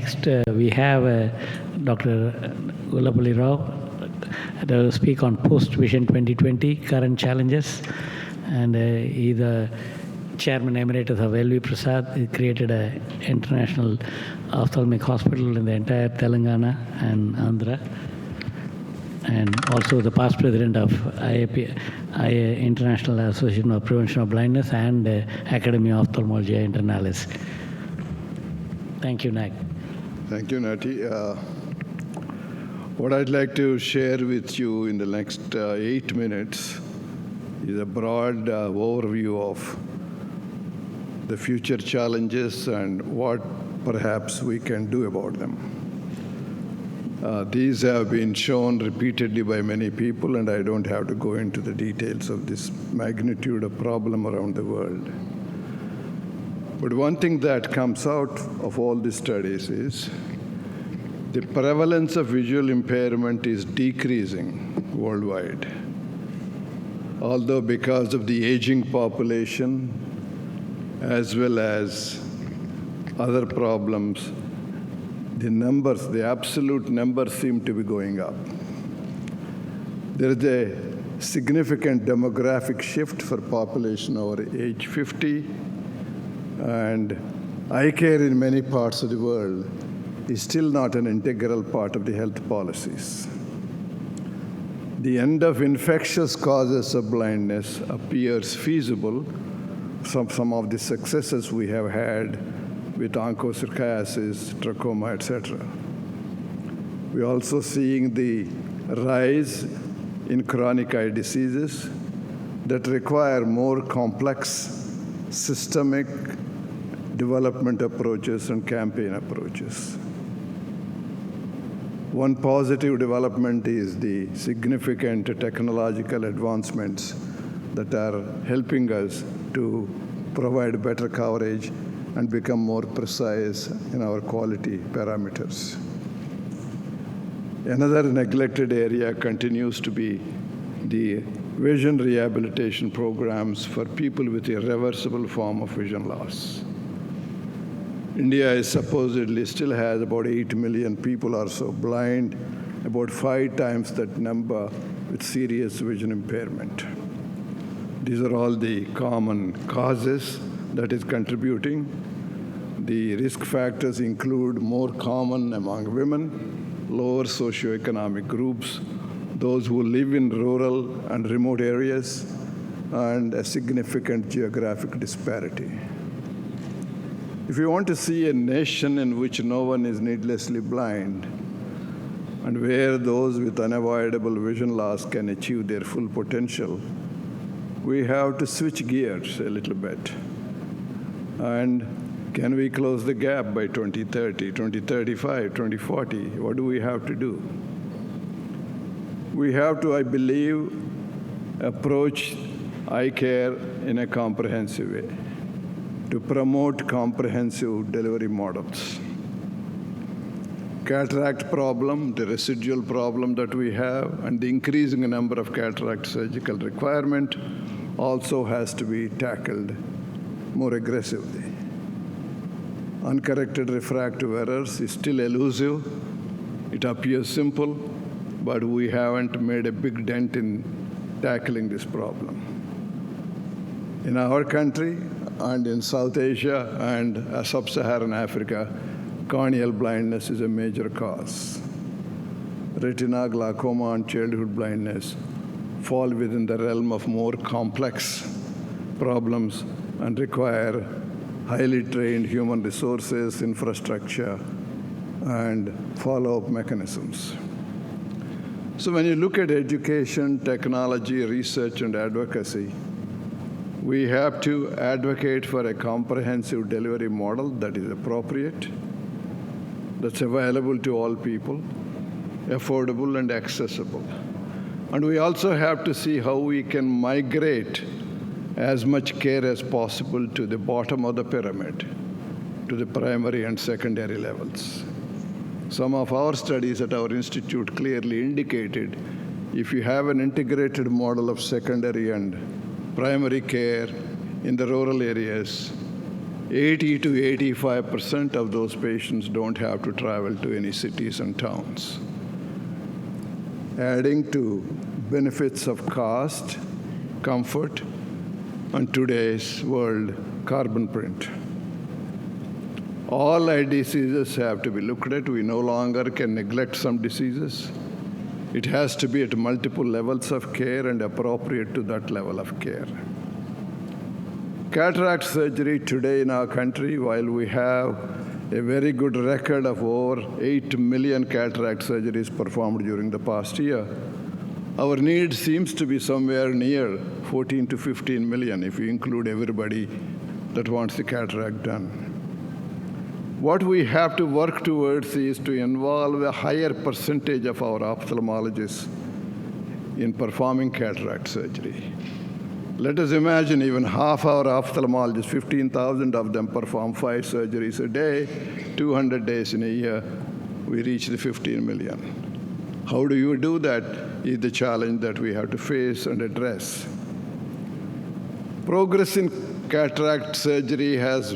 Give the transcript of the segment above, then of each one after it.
Next, we have Dr. Gullapalli that will speak on post-Vision 2020 current challenges. And he's the Chairman Emeritus of LV Prasad. He created an international ophthalmic hospital in the entire Telangana and Andhra. And also the past president of International Association of Prevention of Blindness and Academy of Ophthalmology Internalis. Thank you, Nag. Thank you, Nati. What I'd like to share with you in the next 8 minutes is a broad overview of the future challenges and what perhaps we can do about them. These have been shown repeatedly by many people, and I don't have to go into the details of this magnitude of problem around the world. But one thing that comes out of all these studies is the prevalence of visual impairment is decreasing worldwide. Although because of the aging population, as well as other problems, the absolute numbers seem to be going up. There is a significant demographic shift for population over age 50, and eye care in many parts of the world is still not an integral part of the health policies. The end of infectious causes of blindness appears feasible. Some of the successes we have had with onchocerciasis, trachoma, etc. We're also seeing the rise in chronic eye diseases that require more complex systemic development approaches and campaign approaches. One positive development is the significant technological advancements that are helping us to provide better coverage and become more precise in our quality parameters. Another neglected area continues to be the vision rehabilitation programs for people with irreversible form of vision loss. India is supposedly still has about 8 million people or so blind, about 5 times that number with serious vision impairment. These are all the common causes that is contributing. The risk factors include more common among women, lower socioeconomic groups, those who live in rural and remote areas, and a significant geographic disparity. If you want to see a nation in which no one is needlessly blind, and where those with unavoidable vision loss can achieve their full potential, we have to switch gears a little bit. And can we close the gap by 2030, 2035, 2040? What do we have to do? We have to, I believe, approach eye care in a comprehensive way, to promote comprehensive delivery models. Cataract problem, the residual problem that we have, and the increasing number of cataract surgical requirement also has to be tackled more aggressively. Uncorrected refractive errors is still elusive. It appears simple, but we haven't made a big dent in tackling this problem. In our country and in South Asia and sub-Saharan Africa, corneal blindness is a major cause. Retina, glaucoma, and childhood blindness fall within the realm of more complex problems and require highly trained human resources, infrastructure, and follow-up mechanisms. So when you look at education, technology, research, and advocacy, we have to advocate for a comprehensive delivery model that is appropriate, that's available to all people, affordable and accessible. And we also have to see how we can migrate as much care as possible to the bottom of the pyramid, to the primary and secondary levels. Some of our studies at our institute clearly indicated if you have an integrated model of secondary and primary care in the rural areas, 80 to 85% of those patients don't have to travel to any cities and towns. Adding to benefits of cost, comfort, and today's world carbon print. All eye diseases have to be looked at. We no longer can neglect some diseases. It has to be at multiple levels of care and appropriate to that level of care. Cataract surgery today in our country, while we have a very good record of over 8 million cataract surgeries performed during the past year, our need seems to be somewhere near 14 to 15 million if you include everybody that wants the cataract done. What we have to work towards is to involve a higher percentage of our ophthalmologists in performing cataract surgery. Let us imagine even half our ophthalmologists, 15,000 of them perform 5 surgeries a day, 200 days in a year, we reach the 15 million. How do you do that is the challenge that we have to face and address. Progress in cataract surgery has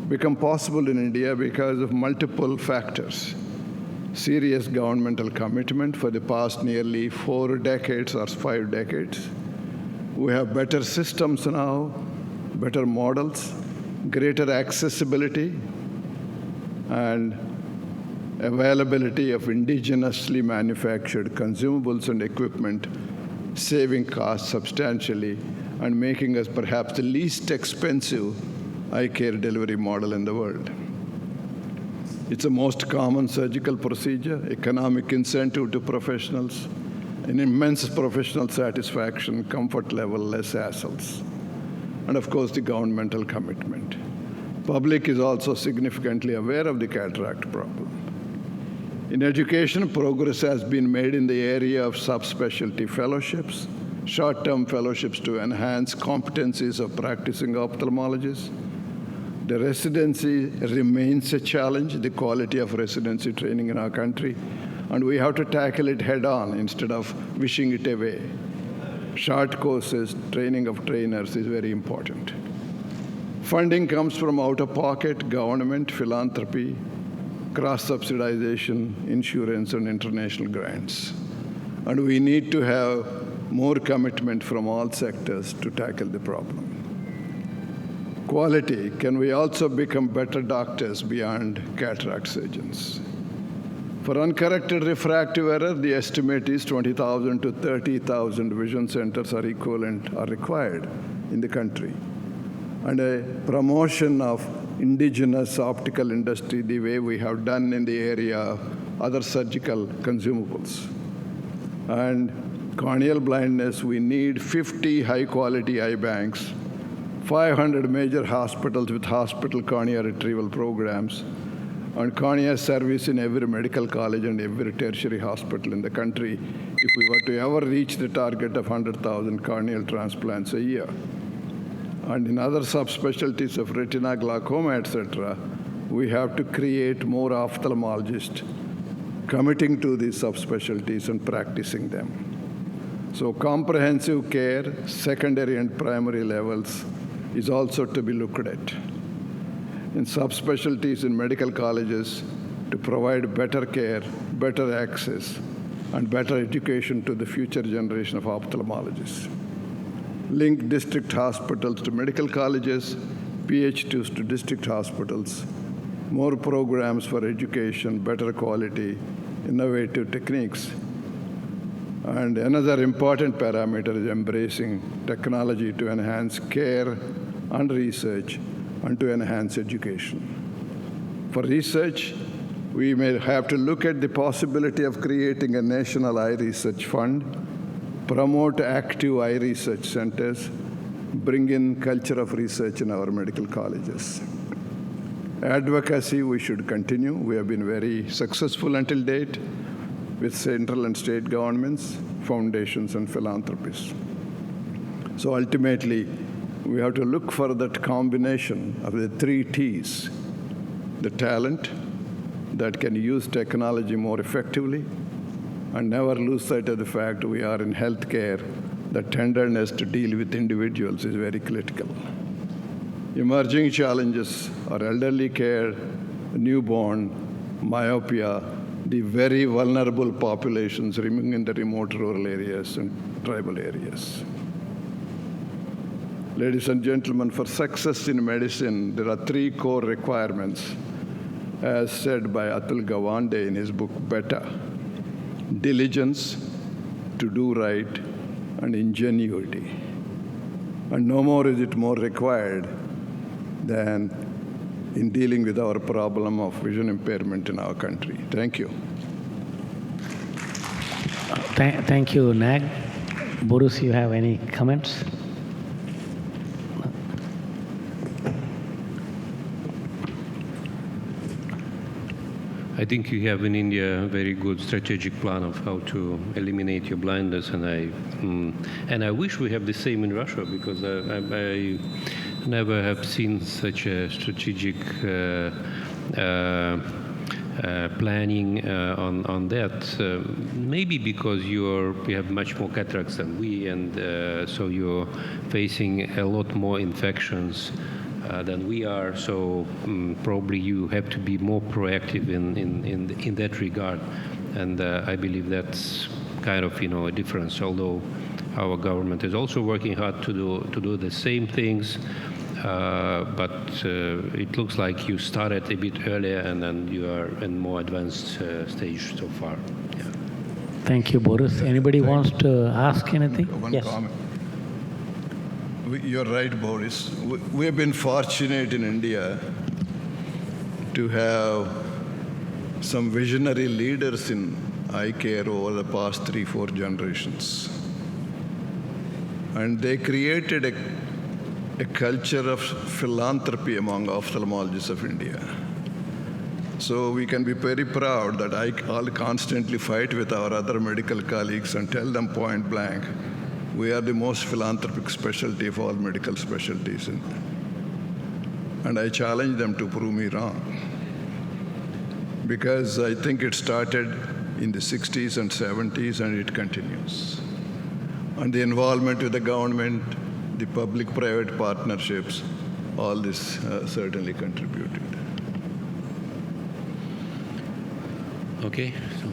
become possible in India because of multiple factors. Serious governmental commitment for the past nearly 4 decades or 5 decades. We have better systems now, better models, greater accessibility, and availability of indigenously manufactured consumables and equipment, saving costs substantially and making us perhaps the least expensive eye care delivery model in the world. It's the most common surgical procedure, economic incentive to professionals, an immense professional satisfaction, comfort level, less hassles, and of course the governmental commitment. Public is also significantly aware of the cataract problem. In education, progress has been made in the area of subspecialty fellowships, short-term fellowships to enhance competencies of practicing ophthalmologists. The residency remains a challenge, the quality of residency training in our country, and we have to tackle it head-on instead of wishing it away. Short courses, training of trainers is very important. Funding comes from out-of-pocket, government, philanthropy, cross-subsidization, insurance, and international grants. And we need to have more commitment from all sectors to tackle the problem. Quality, can we also become better doctors beyond cataract surgeons? For uncorrected refractive error, the estimate is 20,000 to 30,000 vision centers are required in the country. And a promotion of indigenous optical industry the way we have done in the area of other surgical consumables. And corneal blindness, we need 50 high-quality eye banks, 500 major hospitals with hospital cornea retrieval programs, and cornea service in every medical college and every tertiary hospital in the country if we were to ever reach the target of 100,000 corneal transplants a year. And in other subspecialties of retina, glaucoma, etc., we have to create more ophthalmologists committing to these subspecialties and practicing them. So comprehensive care, secondary and primary levels, is also to be looked at. In subspecialties in medical colleges to provide better care, better access, and better education to the future generation of ophthalmologists. Link district hospitals to medical colleges, PH2s to district hospitals, more programs for education, better quality, innovative techniques. And another important parameter is embracing technology to enhance care and research and to enhance education. For research, we may have to look at the possibility of creating a national eye research fund, promote active eye research centers, bring in culture of research in our medical colleges. Advocacy, we should continue. We have been very successful until date with central and state governments, foundations, and philanthropies. So ultimately, we have to look for that combination of the 3 T's, the talent that can use technology more effectively, and never lose sight of the fact we are in healthcare, the tenderness to deal with individuals is very critical. Emerging challenges are elderly care, newborn, myopia, the very vulnerable populations remaining in the remote rural areas and tribal areas. Ladies and gentlemen, for success in medicine, there are 3 core requirements, as said by Atul Gawande in his book, Better: diligence, to do right, and ingenuity. And no more is it more required than in dealing with our problem of vision impairment in our country. Thank you. Thank you, Nag. Boris, you have any comments? I think you have in India a very good strategic plan of how to eliminate your blindness, and I wish we have the same in Russia, because I never have seen such a strategic planning on that. Maybe because you have much more cataracts than we, and so you're facing a lot more infections than we are, so probably you have to be more proactive in that regard, and I believe that's kind of a difference. Although our government is also working hard to do the same things, but it looks like you started a bit earlier, and then you are in more advanced stage so far. Yeah. Thank you, Boris. Anybody wants to ask anything? One Yes. comment. You're right, Boris. We have been fortunate in India to have some visionary leaders in eye care over the past 3-4 generations. And they created a culture of philanthropy among ophthalmologists of India. So we can be very proud that I'll constantly fight with our other medical colleagues and tell them point blank, we are the most philanthropic specialty of all medical specialties. And I challenge them to prove me wrong. Because I think it started in the 60s and 70s, and it continues. And the involvement with the government, the public-private partnerships, all this certainly contributed. Okay. So